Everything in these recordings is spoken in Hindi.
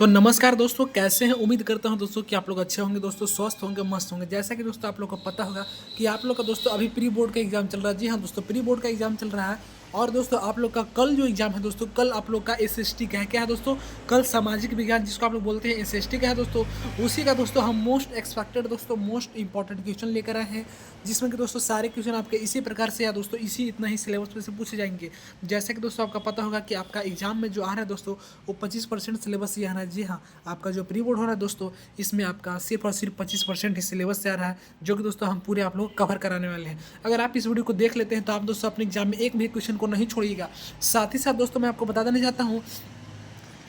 तो नमस्कार दोस्तों, कैसे हैं? उम्मीद करता हूं दोस्तों कि आप लोग अच्छे होंगे दोस्तों, स्वस्थ होंगे, मस्त होंगे। जैसा कि दोस्तों आप लोग को पता होगा कि आप लोग का दोस्तों अभी प्री बोर्ड का एग्जाम चल रहा है। जी हाँ दोस्तों, प्री बोर्ड का एग्जाम चल रहा है। और दोस्तों आप लोग का कल जो एग्जाम है दोस्तों, कल आप लोग का एसएसटी का है। क्या है दोस्तों? कल सामाजिक विज्ञान, जिसको आप लोग बोलते हैं एसएसटी का है दोस्तों। उसी का दोस्तों हम मोस्ट एक्सपेक्टेड दोस्तों, मोस्ट इंपॉर्टेंट क्वेश्चन लेकर आए हैं, जिसमें कि दोस्तों सारे क्वेश्चन आपके इसी प्रकार से या दोस्तों इसी इतना ही सिलेबस में से पूछे जाएंगे। जैसे कि दोस्तों आपका पता होगा कि आपका एग्जाम में जो आ रहा है दोस्तों, वो 25% सिलेबस ही आ रहा है। जी हाँ, आपका जो प्री बोर्ड हो रहा है दोस्तों, इसमें आपका सिर्फ और सिर्फ 25% ही सिलेबस से आ रहा है, जो कि दोस्तों हम पूरे आप लोग कवर कराने वाले हैं। अगर आप इस वीडियो को देख लेते हैं तो आप दोस्तों अपने एग्जाम में एक भी क्वेश्चन को नहीं छोड़िएगा। साथ ही साथ दोस्तों मैं आपको बता देना चाहता हूँ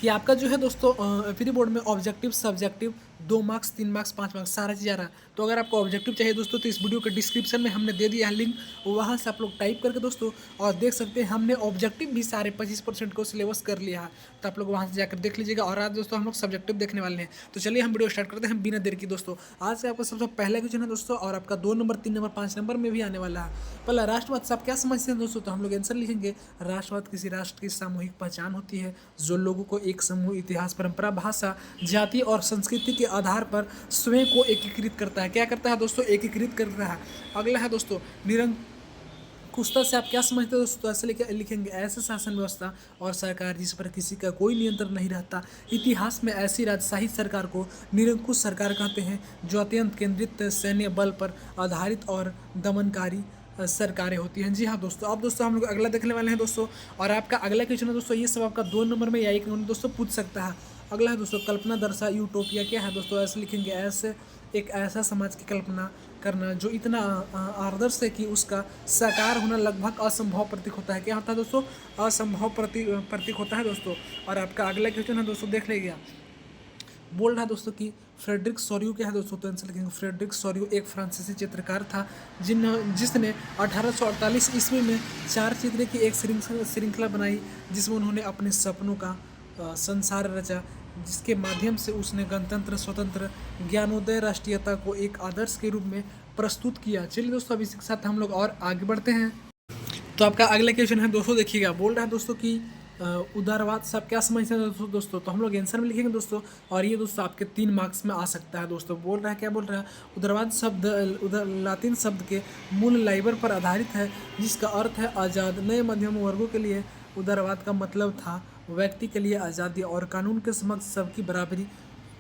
कि आपका जो है दोस्तों प्री बोर्ड में objective, subjective 2 marks, 3 marks, 5 marks सारा चीज़ आ रहा है। तो अगर आपको ऑब्जेक्टिव चाहिए दोस्तों, तो इस वीडियो के डिस्क्रिप्शन में हमने दे दिया है लिंक, वहाँ से आप लोग टाइप करके दोस्तों और देख सकते हैं हमने ऑब्जेक्टिव भी सारे 25% को सिलेबस कर लिया है। तो आप लोग वहाँ से जाकर देख लीजिएगा। और आज दोस्तों हम लोग सब्जेक्टिव देखने वाले हैं। तो चलिए हम वीडियो स्टार्ट करते हैं बिना देर की दोस्तों। आज से आपका सबसे पहला क्वेश्चन है दोस्तों, और आपका 2 नंबर, 3 नंबर, 5 नंबर में भी आने वाला है। पहला, राष्ट्रवाद से आप क्या समझते हैं दोस्तों? तो हम लोग आंसर लिखेंगे, राष्ट्रवाद किसी राष्ट्र की सामूहिक पहचान होती है जो लोगों को एक समूह इतिहास, परंपरा, भाषा, जाति और संस्कृति के आधार पर स्वयं को एकीकृत करता है। क्या करता है दोस्तों? एकीकृत करता है। अगला है दोस्तों, निरंकुशता से आप क्या समझते हैं दोस्तों? तो ऐसे लिखेंगे, ऐसे शासन व्यवस्था और सरकार जिस पर किसी का कोई नियंत्रण नहीं रहता। इतिहास में ऐसी राजशाही सरकार को निरंकुश सरकार कहते हैं, जो अत्यंत केंद्रित सैन्य बल पर आधारित और दमनकारी सरकारें होती हैं। जी हाँ दोस्तों, अब दोस्तों हम लोग अगला देखने वाले हैं दोस्तों। और आपका अगला क्वेश्चन है दोस्तों, ये सब आपका 2 नंबर में या 1 नंबर में दोस्तों पूछ सकता है। अगला है दोस्तों, कल्पना दर्शा यूटोपिया क्या है दोस्तों? ऐसे लिखेंगे, ऐसे एक ऐसा समाज की कल्पना करना जो इतना आदर्श है कि उसका साकार होना लगभग असंभव प्रतीक होता है। क्या होता है दोस्तों? असंभव प्रतीक होता है दोस्तों। और आपका अगला क्वेश्चन है दोस्तों, देख लीजिए, बोल रहा है दोस्तों कि फ्रेडरिक सोरियो क्या है दोस्तों? तो आंसर लिखेंगे, फ्रेडरिक सोरियो एक फ्रांसीसी चित्रकार था जिसने 1848 ईस्वी में 4 चित्र की एक श्रृंखला बनाई, जिसमें उन्होंने अपने सपनों का संसार रचा, जिसके माध्यम से उसने गणतंत्र, स्वतंत्र, ज्ञानोदय, राष्ट्रीयता को एक आदर्श के रूप में प्रस्तुत किया। चलिए दोस्तों, अब इसी के साथ हम लोग और आगे बढ़ते हैं। तो आपका अगला क्वेश्चन है दोस्तों, देखिएगा, बोल रहा है दोस्तों कि उदारवाद से आप क्या समझते हैं दोस्तों? तो हम लोग आंसर में लिखेंगे दोस्तों, और ये दोस्तों आपके 3 मार्क्स में आ सकता है दोस्तों। बोल रहा है, क्या बोल रहा है? उदारवाद शब्द लातिन शब्द के मूल लाइबर पर आधारित है, जिसका अर्थ है आज़ाद। नए मध्यम वर्गों के लिए उदारवाद का मतलब था व्यक्ति के लिए आज़ादी और कानून के समक्ष सबकी बराबरी।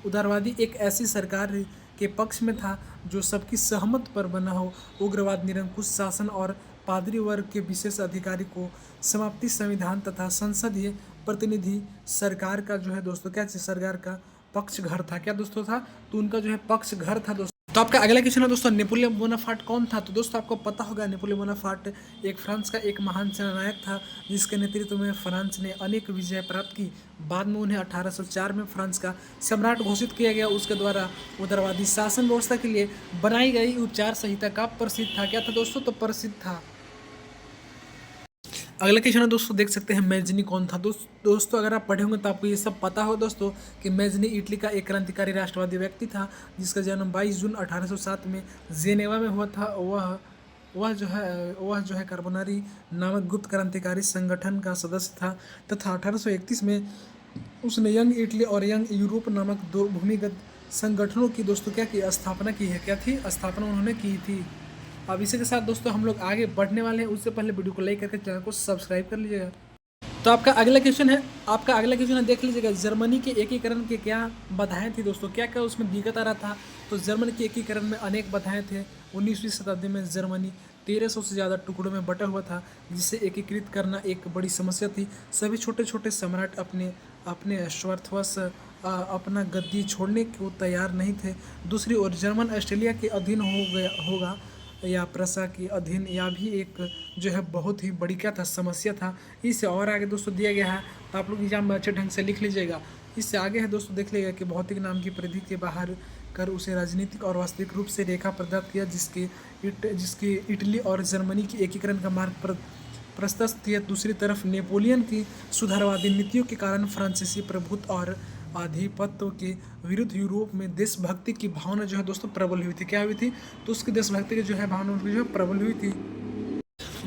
उदारवादी एक ऐसी सरकार के पक्ष में था जो सबकी सहमत पर बना हो। उग्रवाद निरंकुश शासन और पादरी वर्ग के विशेष अधिकारी को समाप्ति, संविधान तथा संसदीय प्रतिनिधि सरकार का जो है दोस्तों, क्या सरकार का पक्ष घर था। क्या दोस्तों था? तो उनका जो है पक्ष घर था दोस्तों। तो आपका अगला क्वेश्चन है दोस्तों, नेपोलियन बोनापार्ट कौन था? तो दोस्तों आपको पता होगा, नेपोलियन बोनापार्ट एक फ्रांस का एक महान सेनानायक था, जिसके नेतृत्व में फ्रांस ने अनेक विजय प्राप्त की। बाद में उन्हें 1804 में फ्रांस का सम्राट घोषित किया गया। उसके द्वारा उदारवादी शासन व्यवस्था के लिए बनाई गई उपचार संहिता का प्रसिद्ध था। क्या था दोस्तों? तो प्रसिद्ध था। अगला क्वेश्चन है दोस्तों, देख सकते हैं, मैजनी कौन था? दोस्तों अगर आप पढ़े होंगे तो आपको ये सब पता हो दोस्तों कि मैजनी इटली का एक क्रांतिकारी राष्ट्रवादी व्यक्ति था, जिसका जन्म 22 जून 1807 में जेनेवा में हुआ था। वह जो है कार्बोनारी नामक गुप्त क्रांतिकारी संगठन का सदस्य था, तथा 1831 में उसने यंग इटली और यंग यूरोप नामक 2 भूमिगत संगठनों की दोस्तों क्या की स्थापना की है। क्या थी? स्थापना उन्होंने की थी। अब इसी के साथ दोस्तों हम लोग आगे बढ़ने वाले हैं, उससे पहले वीडियो को लाइक करके चैनल को सब्सक्राइब कर लीजिएगा। तो आपका अगला क्वेश्चन है, देख लीजिएगा, जर्मनी के एकीकरण के क्या बाधाएं थी दोस्तों? क्या क्या उसमें दिक्कत आ रहा था? तो जर्मनी के एकीकरण में अनेक बाधाएं थे। 19वीं शताब्दी में जर्मनी 1300 से ज़्यादा टुकड़ों में बटा हुआ था, जिसे एकीकृत करना एक बड़ी समस्या थी। सभी छोटे छोटे सम्राट अपने अपने स्वार्थवश अपना गद्दी छोड़ने को तैयार नहीं थे। दूसरी ओर जर्मन ऑस्ट्रेलिया के अधीन होगा या प्रशा के अधीन, या भी एक जो है बहुत ही बड़ी क्या था, समस्या था। इससे और आगे दोस्तों दिया गया है, तो आप लोग एग्जाम में अच्छे ढंग से लिख लीजिएगा। इससे आगे है दोस्तों, देख लीजिएगा कि भौतिक नाम की परिधि के बाहर कर उसे राजनीतिक और वास्तविक रूप से रेखा प्रदान किया, जिसके इटली और जर्मनी की एकीकरण का मार्ग पर प्रशस्त किया। दूसरी तरफ नेपोलियन की सुधारवादी नीतियों के कारण फ्रांसीसी प्रभुत्व और आधिपत्य के विरुद्ध यूरोप में देशभक्ति की भावना जो है दोस्तों प्रबल हुई थी। क्या हुई थी? तो उसकी देशभक्ति की जो है भावना जो है प्रबल हुई थी।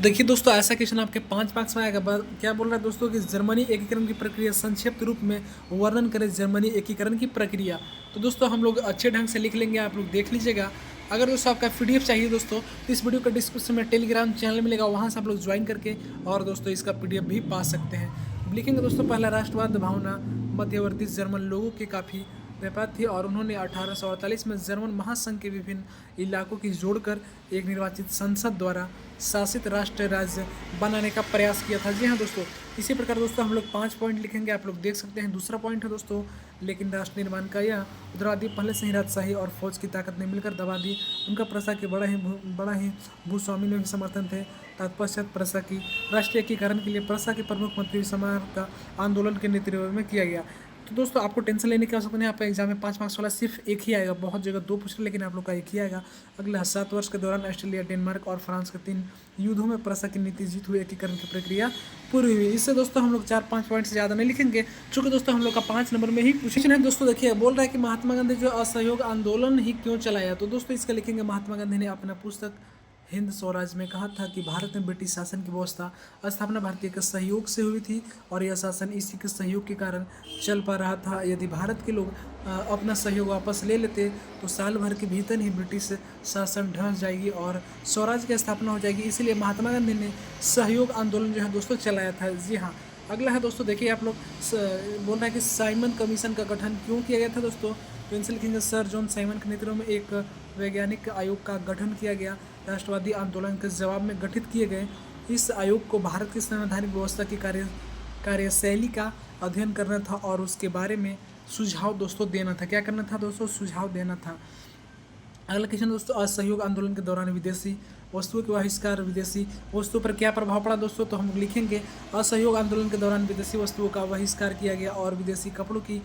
देखिए दोस्तों, ऐसा क्वेश्चन आपके 5 मार्क्स में आएगा। क्या बोल रहा है दोस्तों कि जर्मनी एकीकरण की प्रक्रिया संक्षिप्त रूप में वर्णन करें जर्मनी एकीकरण की प्रक्रिया। तो दोस्तों हम लोग अच्छे ढंग से लिख लेंगे, आप लोग देख लीजिएगा। अगर दोस्तों आपका पीडीएफ चाहिए दोस्तों, तो इस वीडियो का डिस्क्रिप्शन में टेलीग्राम चैनल मिलेगा, वहाँ से आप लोग ज्वाइन करके और दोस्तों इसका पीडीएफ भी पा सकते हैं। लिखेंगे दोस्तों, पहला राष्ट्रवाद भावना मध्यवर्ती जर्मन लोगों के काफ़ी व्यापार थी और उन्होंने 1848 में जर्मन महासंघ के विभिन्न इलाकों की जोड़कर एक निर्वाचित संसद द्वारा शासित राष्ट्र राज्य बनाने का प्रयास किया था। जी हाँ दोस्तों, इसी प्रकार दोस्तों हम लोग 5 पॉइंट लिखेंगे, आप लोग देख सकते हैं। दूसरा पॉइंट है दोस्तों, लेकिन राष्ट्र निर्माण का यह उग्रवादी पहले से ही राजशाही और फौज की ताकत ने मिलकर दबा दी। उनका प्रसा के बड़ा ही भूस्वामी में भी समर्थन थे। तत्पश्चात प्रसा की राष्ट्रीय एकीकरण के लिए प्रसा के प्रमुख मंत्री समारोह का आंदोलन के नेतृत्व में किया गया। तो दोस्तों आपको टेंशन लेने की आवश्यकता नहीं, आपका एग्जाम में 5 मार्क्स वाला सिर्फ एक ही आएगा, बहुत जगह 2 पूछ रहे लेकिन आप लोग का एक ही आएगा। अगला 7 वर्ष के दौरान ऑस्ट्रेलिया, डेनमार्क और फ्रांस के 3 युद्धों में प्रसा की नीति जीत हुई, एकीकरण की प्रक्रिया पूरी हुई। इससे दोस्तों हम लोग 4-5 पॉइंट से ज़्यादा नहीं लिखेंगे, चूँकि दोस्तों हम लोग का 5 नंबर में ही क्वेश्चन है। दोस्तों देखिए, बोल रहा है कि महात्मा गांधी जो असहयोग आंदोलन ही क्यों चलाया। तो दोस्तों इसका लिखेंगे, महात्मा गांधी ने अपना पुस्तक हिंद स्वराज में कहा था कि भारत में ब्रिटिश शासन की व्यवस्था स्थापना भारतीय के सहयोग से हुई थी और यह शासन इसी के सहयोग के कारण चल पा रहा था। यदि भारत के लोग अपना सहयोग वापस ले लेते तो साल भर के भीतर ही ब्रिटिश शासन ढह जाएगी और स्वराज की स्थापना हो जाएगी। इसीलिए महात्मा गांधी ने सहयोग आंदोलन जो है दोस्तों चलाया था। जी हाँ, अगला है दोस्तों, देखिए आप लोग बोल रहे हैं कि साइमन कमीशन का गठन क्यों किया गया था दोस्तों। तो इनसे लिखेंगे, सर जॉन साइमन के नेतृत्व में एक वैज्ञानिक आयोग का गठन किया गया, राष्ट्रवादी आंदोलन के जवाब में गठित किए गए। इस आयोग को भारत की संवैधानिक व्यवस्था की कार्यशैली का अध्ययन करना था और उसके बारे में सुझाव दोस्तों देना था। क्या करना था दोस्तों? सुझाव देना था। अगला क्वेश्चन दोस्तों, असहयोग आंदोलन के दौरान विदेशी वस्तुओं के बहिष्कार, विदेशी वस्तुओं पर क्या प्रभाव पड़ा दोस्तों। तो हम लिखेंगे, असहयोग आंदोलन के दौरान विदेशी वस्तुओं का बहिष्कार किया गया और विदेशी कपड़ों की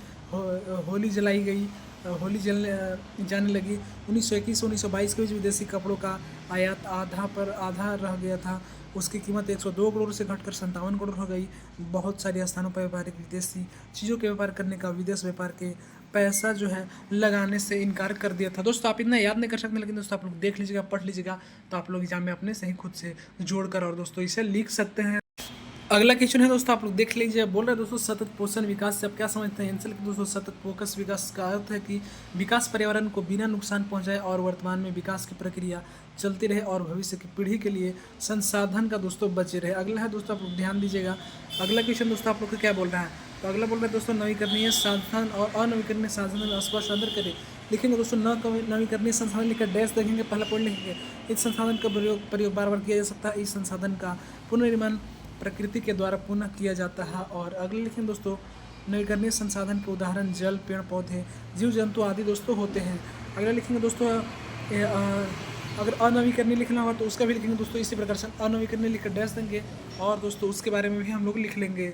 होली जलाई गई, होली जलने जाने लगी। 1921 से 1922 के बीच विदेशी कपड़ों का आयात आधा रह गया था। उसकी कीमत 102 करोड़ से घटकर 57 करोड़ हो गई। बहुत सारे स्थानों पर व्यापारिक विदेशी चीज़ों के व्यापार करने का विदेश व्यापार के पैसा जो है लगाने से इनकार कर दिया था। दोस्तों आप इतना याद नहीं कर सकते, लेकिन दोस्तों आप लोग देख लीजिएगा, पढ़ लीजिएगा, तो आप लोग एग्जाम में अपने से ही खुद से जोड़कर और दोस्तों इसे लिख सकते हैं। अगला क्वेश्चन है दोस्तों, आप लोग देख लीजिए। बोल रहे हैं दोस्तों, सतत पोषण विकास से आप क्या समझते हैं। आंसर दोस्तों, सतत फोकस विकास का अर्थ है कि विकास पर्यावरण को बिना नुकसान पहुंचाए और वर्तमान में विकास की प्रक्रिया चलती रहे और भविष्य की पीढ़ी के लिए संसाधन का दोस्तों बचे रहे। अगला है दोस्तों, आप लोग ध्यान दीजिएगा। अगला क्वेश्चन दोस्तों आप लोग को क्या बोल रहा है। तो अगला बोल रहा है दोस्तों, नवीकरणीय साधन और अनवीकरणीय साधन स्पष्ट अंतर करें। लिखेंगे दोस्तों, नवीकरणीय संसाधन लिखकर डैश देखेंगे, पहला पॉइंट लिखेंगे, इस संसाधन का प्रयोग बार बार किया जा सकता है। इस संसाधन का पुनर्निर्माण प्रकृति के द्वारा पुनः किया जाता है। और अगले लिखेंगे दोस्तों, नवीकरणीय संसाधन के उदाहरण जल, पेड़ पौधे, जीव जंतु आदि दोस्तों होते हैं। अगला लिखेंगे दोस्तों, अगर अनवीकरणीय लिखना होगा तो उसका भी लिखेंगे दोस्तों इसी प्रकार से, अनवीकरणीय लिखकर डैश देंगे और दोस्तों उसके बारे में भी हम लोग लिख लेंगे।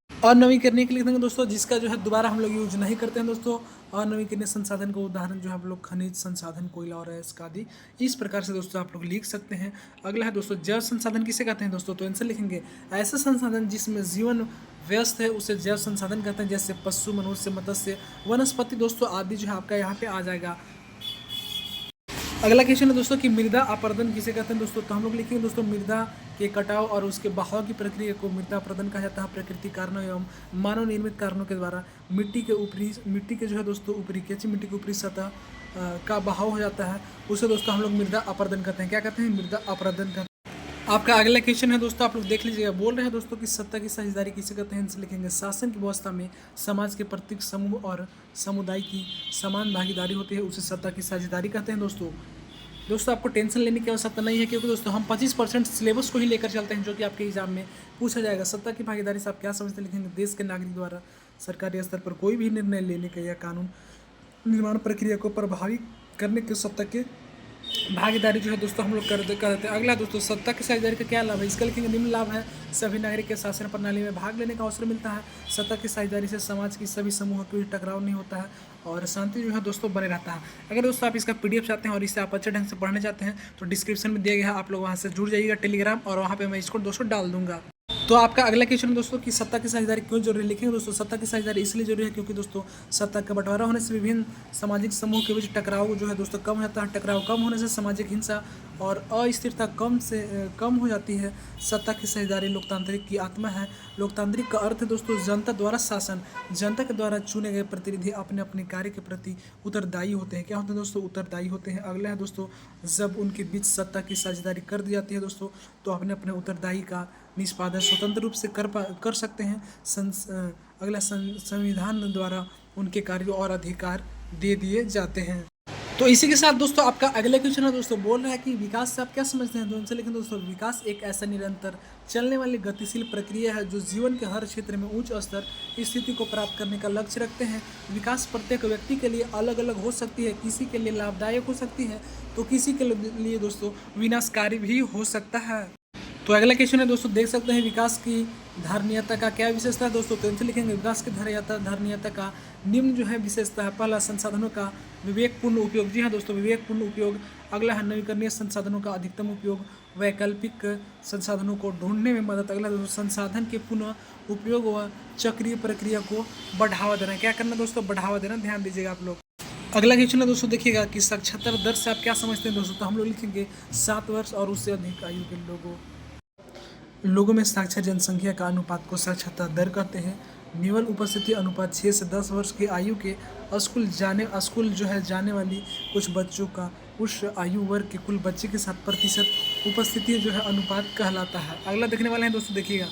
अनवीकरणीय के लिख देंगे दोस्तों जिसका जो है दोबारा हम लोग यूज नहीं करते हैं दोस्तों। अनवीकरणीय संसाधन का उदाहरण जो है हम लोग खनिज संसाधन, कोयला और अयस्क आदि, इस प्रकार से दोस्तों आप लोग लिख सकते हैं। अगला है दोस्तों, जैव संसाधन किसे कहते हैं दोस्तों। तो आंसर लिखेंगे, ऐसे संसाधन जिसमें जीवन व्यस्त है उसे जैव संसाधन कहते हैं, जैसे पशु, मनुष्य, मत्स्य, वनस्पति दोस्तों आदि जो है आपका यहाँ पे आ जाएगा। अगला क्वेश्चन है दोस्तों कि मृदा अपरदन किसे कहते हैं दोस्तों। तो हम लोग लिखेंगे दोस्तों, मृदा के कटाव और उसके बहाव की प्रक्रिया को मृदा अपरदन कहा जाता है। प्रकृति कारणों एवं मानव निर्मित कारणों के द्वारा मिट्टी के जो है दोस्तों ऊपरी कच्ची मिट्टी के ऊपरी सतह का बहाव हो जाता है, उसे दोस्तों हम लोग मृदा अपरदन कहते हैं। क्या कहते हैं? मृदा अपरदन कहते हैं। आपका अगला क्वेश्चन है दोस्तों, आप लोग देख लीजिएगा। बोल रहे हैं दोस्तों कि सत्ता की साझेदारी किसे कहते हैं। इनसे लिखेंगे, शासन की व्यवस्था में समाज के प्रत्येक समूह और समुदाय की समान भागीदारी होती है, उसे सत्ता की साझेदारी कहते हैं दोस्तों आपको टेंशन लेने की आवश्यकता नहीं है, क्योंकि दोस्तों हम 25% सिलेबस को ही लेकर चलते हैं जो कि आपके एग्जाम में पूछा जाएगा। सत्ता की भागीदारी से आप क्या समझते हैं। लिखेंगे, देश के नागरिक द्वारा सरकारी स्तर पर कोई भी निर्णय लेने का या कानून निर्माण प्रक्रिया को प्रभावित करने के सत्ता के भागीदारी जो है दोस्तों हम लोग कर देते हैं। अगला दोस्तों, सत्ता की साझेदारी का क्या लाभ है। इसका लिखेंगे, निम्न लाभ है, सभी नागरिक के शासन प्रणाली में भाग लेने का अवसर मिलता है। सत्ता की साझेदारी से समाज की सभी समूहों के बीच टकराव नहीं होता है और शांति जो है दोस्तों बने रहता है। अगर दोस्तों आप इसका पीडीएफ चाहते हैं और इसे आप अच्छे ढंग से पढ़ने चाहते हैं तो डिस्क्रिप्शन में दिया गया है, आप लोग वहाँ से जुड़ जाइएगा टेलीग्राम, और वहाँ पर मैं इसको दोस्तों डाल दूंगा। तो आपका अगला क्वेश्चन दोस्तों कि सत्ता की साझेदारी क्यों जरूरी है। लिखेंगे दोस्तों सत्ता की साझेदारी इसलिए जरूरी है क्योंकि दोस्तों सत्ता का बंटवारा होने से विभिन्न सामाजिक समूह के बीच टकराव जो है दोस्तों कम होता है। टकराव कम होने से सामाजिक हिंसा और अस्थिरता कम हो जाती है। सत्ता की साझेदारी लोकतांत्रिक की आत्मा है। लोकतांत्रिक का अर्थ है दोस्तों जनता द्वारा शासन। जनता के द्वारा चुने गए प्रतिनिधि अपने अपने कार्य के प्रति उत्तरदायी होते हैं। क्या होते हैं दोस्तों? उत्तरदायी होते हैं। अगला है दोस्तों जब उनके बीच सत्ता की साझेदारी कर दी जाती है दोस्तों तो अपने अपने उत्तरदायी का निष्पादन स्वतंत्र रूप से कर सकते हैं। अगला संविधान द्वारा उनके कार्यों और अधिकार दे दिए जाते हैं। तो इसी के साथ दोस्तों आपका अगला क्वेश्चन है दोस्तों बोल रहा है कि विकास से आप क्या समझते हैं। तो उनसे लेकिन दोस्तों विकास एक ऐसा निरंतर चलने वाली गतिशील प्रक्रिया है जो जीवन के हर क्षेत्र में उच्च स्तर स्थिति को प्राप्त करने का लक्ष्य रखते हैं। विकास प्रत्येक व्यक्ति के लिए अलग अलग हो सकती है। किसी के लिए लाभदायक हो सकती है तो किसी के लिए दोस्तों विनाशकारी भी हो सकता है। तो अगला क्वेश्चन है दोस्तों देख सकते हैं विकास की धारणीयता का क्या विशेषता है दोस्तों। तो इनसे लिखेंगे विकास की धारणीयता का निम्न जो है विशेषता है। पहला संसाधनों का विवेकपूर्ण उपयोग। जी हाँ दोस्तों विवेकपूर्ण उपयोग। अगला है नवीकरणीय संसाधनों का अधिकतम उपयोग। वैकल्पिक संसाधनों को ढूंढने में मदद। अगला दोस्तों संसाधन के पुनः उपयोग व चक्रीय प्रक्रिया को बढ़ावा देना। क्या करना दोस्तों? बढ़ावा देना। ध्यान दीजिएगा आप लोग। अगला क्वेश्चन है दोस्तों देखिएगा कि साक्षरता दर से आप क्या समझते हैं दोस्तों। तो हम लोग लिखेंगे 7 वर्ष और उससे अधिक आयु के लोगों में साक्षर जनसंख्या का अनुपात को साक्षरता दर कहते हैं। निवल उपस्थिति अनुपात 6 से 10 वर्ष की आयु के स्कूल जो है जाने वाली कुछ बच्चों का उस आयु वर्ग के कुल बच्चे के साथ प्रतिशत उपस्थिति जो है अनुपात कहलाता है। अगला देखने वाले हैं दोस्तों देखिएगा।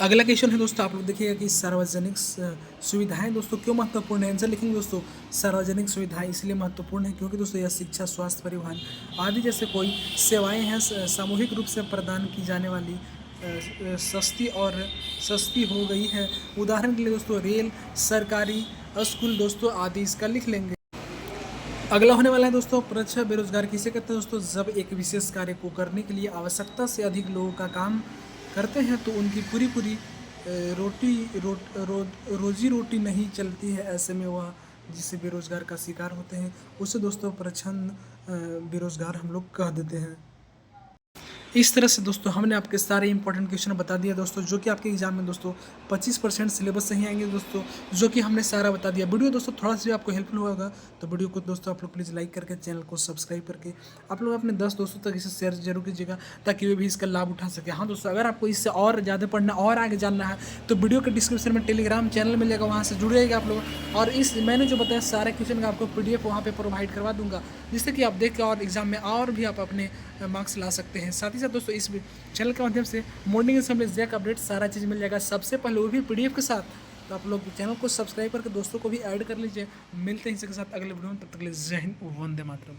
अगला क्वेश्चन है दोस्तों आप लोग देखिएगा कि सार्वजनिक सुविधाएं दोस्तों क्यों महत्वपूर्ण है। आंसर लिखेंगे दोस्तों सार्वजनिक सुविधाएं इसलिए महत्वपूर्ण है क्योंकि दोस्तों यह शिक्षा स्वास्थ्य परिवहन आदि जैसे कोई सेवाएं हैं सामूहिक रूप से प्रदान की जाने वाली सस्ती हो गई है। उदाहरण के लिए दोस्तों रेल सरकारी स्कूल दोस्तों आदि इसका लिख लेंगे। अगला होने वाला है दोस्तों प्रच्छन्न बेरोजगार किसे कहते हैं दोस्तों। जब एक विशेष कार्य को करने के लिए आवश्यकता से अधिक लोगों का काम करते हैं तो उनकी पूरी रोजी रोटी नहीं चलती है। ऐसे में वह जिससे बेरोजगार का शिकार होते हैं उसे दोस्तों प्रच्छन्न बेरोजगार हम लोग कह देते हैं। इस तरह से दोस्तों हमने आपके सारे इंपॉर्टेंट क्वेश्चन बता दिया दोस्तों जो कि आपके एग्जाम में दोस्तों 25% सिलेबस सही आएंगे दोस्तों जो कि हमने सारा बता दिया। वीडियो दोस्तों थोड़ा सा आपको हेल्पफुल होगा तो वीडियो को दोस्तों आप लोग प्लीज़ लाइक करके चैनल को सब्सक्राइब करके आप लोग अपने 10 दोस्तों तक इसे शेयर जरूर कीजिएगा ताकि वे भी इसका लाभ उठा सके। हाँ दोस्तों अगर आपको इससे और ज़्यादा पढ़ना और आगे जानना है तो वीडियो के डिस्क्रिप्शन में टेलीग्राम चैनल मिलेगा, वहाँ से जुड़ जाएगा आप लोग। और इस मैंने जो बताया सारे क्वेश्चन का आपको PDF वहाँ पर प्रोवाइड करवा दूँगा जिससे कि आप देख के और एग्जाम में और भी आप अपने मार्क्स ला सकते हैं। साथ ही साथ दोस्तों इस चैनल के माध्यम से मॉर्निंग असेंबली एग्जैक्ट अपडेट सारा चीज़ मिल जाएगा सबसे पहले, वो भी PDF के साथ। तो आप लोग चैनल को सब्सक्राइब करके दोस्तों को भी ऐड कर लीजिए। मिलते हैं इसके साथ अगले वीडियो में, तब तक के लिए जय हिंद, वंदे मातरम।